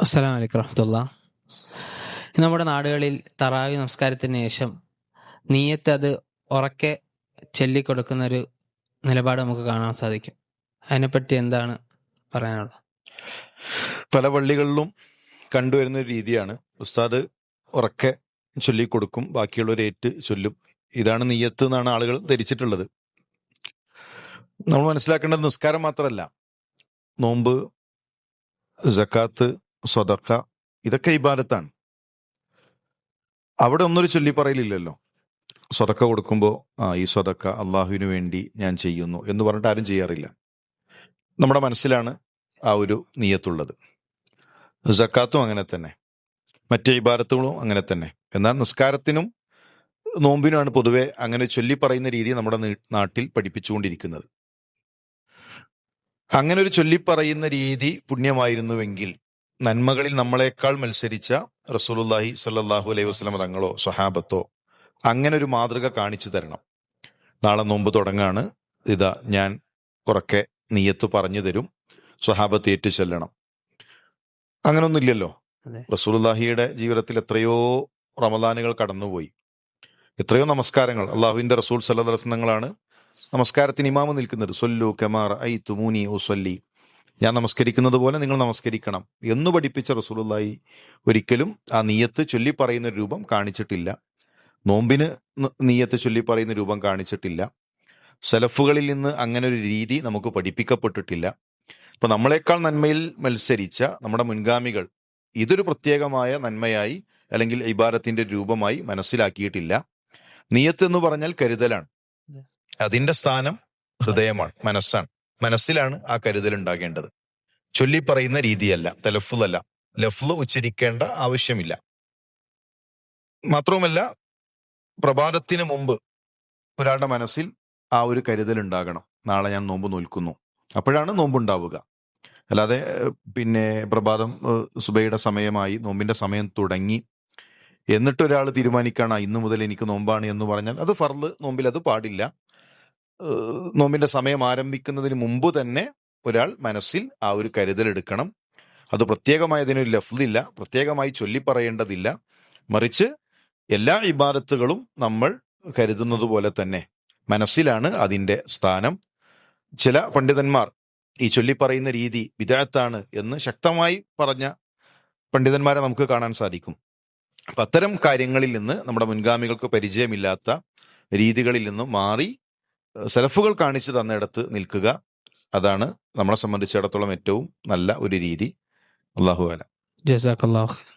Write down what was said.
അസ്സലാമു അലൈക്കും വറഹ്മത്തുള്ളാ. നമ്മുടെ നാടുകളിൽ തറാവി നമസ്കാരത്തിന് ശേഷം നിയ്യത്ത് അത് ഉറക്കെ ചൊല്ലിക്കൊടുക്കുന്ന ഒരു നിലപാട് നമുക്ക് കാണാൻ സാധിക്കും. അതിനെപ്പറ്റി എന്താണ് പറയാനുള്ളത്? പല പള്ളികളിലും കണ്ടുവരുന്ന ഒരു രീതിയാണ് ഉസ്താദ് ഉറക്കെ ചൊല്ലിക്കൊടുക്കും, ബാക്കിയുള്ളവർ ഏറ്റ് ചൊല്ലും. ഇതാണ് നിയ്യത്ത് എന്നാണ് ആളുകൾ ധരിച്ചിട്ടുള്ളത്. നമ്മൾ മനസ്സിലാക്കേണ്ടത് നിസ്കാരം മാത്രമല്ല, നോമ്പ്, സക്കാത്ത്, സ്വതക്ക, ഇതൊക്കെ ഇബാദത്താണ്. അവിടെ ഒന്നൊരു ചൊല്ലിപ്പറയലില്ലല്ലോ. സ്വതക്ക കൊടുക്കുമ്പോൾ ഈ സ്വതക്ക അള്ളാഹുവിന് വേണ്ടി ഞാൻ ചെയ്യുന്നു എന്ന് പറഞ്ഞിട്ട് ആരും ചെയ്യാറില്ല. നമ്മുടെ മനസ്സിലാണ് ആ ഒരു നിയ്യത്തുള്ളത്. സക്കാത്തും അങ്ങനെ തന്നെ, മറ്റ് ഇബാദത്തുകളും അങ്ങനെ തന്നെ. എന്നാൽ നിസ്കാരത്തിനും നോമ്പിനുമാണ് പൊതുവെ അങ്ങനെ ചൊല്ലിപ്പറയുന്ന രീതി നമ്മുടെ നാട്ടിൽ പഠിപ്പിച്ചുകൊണ്ടിരിക്കുന്നത്. അങ്ങനെ ഒരു ചൊല്ലിപ്പറയുന്ന രീതി പുണ്യമായിരുന്നുവെങ്കിൽ നന്മകളിൽ നമ്മളെക്കാൾ മത്സരിച്ച റസൂലുള്ളാഹി സ്വല്ലല്ലാഹു അലൈഹി വസല്ലം തങ്ങളോ സ്വഹാബത്തോ അങ്ങനെ ഒരു മാതൃക കാണിച്ചു തരണം. നാളെ നോമ്പ് തുടങ്ങാണ്, ഇതാ ഞാൻ ഉറക്കെ നിയ്യത്ത് പറഞ്ഞു തരും, സ്വഹാബത്ത് ഏറ്റു ചെല്ലണം. അങ്ങനൊന്നുമില്ലല്ലോ. റസൂലുള്ളാഹിയുടെ ജീവിതത്തിൽ എത്രയോ റമദാനുകൾ കടന്നുപോയി, എത്രയോ നമസ്കാരങ്ങൾ. അള്ളാഹുവിന്റെ റസൂൽ സല്ലല്ലാഹു അലൈഹി വസല്ലം തങ്ങളാണ് നമസ്കാരത്തിന് ഇമാമ് നിൽക്കുന്നത്. സൊല്ലു കമാ റഅയ്തുമൂനി ഉസല്ലി, ഞാൻ നമസ്കരിക്കുന്നത് പോലെ നിങ്ങൾ നമസ്കരിക്കണം എന്ന് പഠിപ്പിച്ച റസൂലുള്ളാഹി ഒരിക്കലും ആ നിയ്യത്ത് ചൊല്ലി പറയുന്ന രൂപം കാണിച്ചിട്ടില്ല. നോമ്പിന് നിയ്യത്ത് ചൊല്ലി പറയുന്ന രൂപം കാണിച്ചിട്ടില്ല. സലഫുകളിൽ നിന്ന് അങ്ങനെ ഒരു രീതി നമുക്ക് പഠിപ്പിക്കപ്പെട്ടിട്ടില്ല. അപ്പൊ നമ്മളെക്കാൾ നന്മയിൽ മത്സരിച്ച നമ്മുടെ മുൻഗാമികൾ ഇതൊരു പ്രത്യേകമായ നന്മയായി അല്ലെങ്കിൽ ഇബാദത്തിന്റെ രൂപമായി മനസ്സിലാക്കിയിട്ടില്ല. നിയ്യത്ത് എന്ന് പറഞ്ഞാൽ കരുതലാണ്. അതിന്റെ സ്ഥാനം ഹൃദയമാണ്, മനസ്സാണ്. മനസ്സിലാണ് ആ കരുതൽ ഉണ്ടാകേണ്ടത്. ചൊല്ലി പറയുന്ന രീതിയല്ല, തലഫുളല്ല. ലഫ്ള് ഉച്ചരിക്കേണ്ട ആവശ്യമില്ല. മാത്രവുമല്ല, പ്രഭാതത്തിന് മുമ്പ് ഒരാളുടെ മനസ്സിൽ ആ ഒരു കരുതൽ ഉണ്ടാകണം. നാളെ ഞാൻ നോമ്പ് നോൽക്കുന്നു, അപ്പോഴാണ് നോമ്പുണ്ടാവുക. അല്ലാതെ പിന്നെ പ്രഭാതം സുബൈയുടെ സമയമായി, നോമ്പിന്റെ സമയം തുടങ്ങി, എന്നിട്ട് ഒരാൾ തീരുമാനിക്കുകയാണ് ഇന്നു മുതൽ എനിക്ക് നോമ്പാണ് എന്ന് പറഞ്ഞാൽ അത് ഫർള് നോമ്പിൽ അത് പാടില്ല. നോമ്പിന്റെ സമയം ആരംഭിക്കുന്നതിന് മുമ്പ് തന്നെ ഒരാൾ മനസ്സിൽ ആ ഒരു കരുതൽ എടുക്കണം. അത് പ്രത്യേകമായി അതിനൊരു ലഫ്ളില്ല, പ്രത്യേകമായി ചൊല്ലിപ്പറയേണ്ടതില്ല. മറിച്ച് എല്ലാ ഇബാദത്തുകളും നമ്മൾ കരുതുന്നത് പോലെ തന്നെ മനസ്സിലാണ് അതിൻ്റെ സ്ഥാനം. ചില പണ്ഡിതന്മാർ ഈ ചൊല്ലിപ്പറയുന്ന രീതി ബിദ്അത്താണ് എന്ന് ശക്തമായി പറഞ്ഞ പണ്ഡിതന്മാരെ നമുക്ക് കാണാൻ സാധിക്കും. അപ്പം അത്തരം കാര്യങ്ങളിൽ നിന്ന്, നമ്മുടെ മുൻഗാമികൾക്ക് പരിചയമില്ലാത്ത രീതികളിൽ നിന്നും മാറി സലഫുകൾ കാണിച്ചു തന്നിടത്ത് നിൽക്കുക, അതാണ് നമ്മളെ സംബന്ധിച്ചിടത്തോളം ഏറ്റവും നല്ല ഒരു രീതി. അല്ലാഹു അലം. ജസാക്കല്ലാഹു ഖൈർ.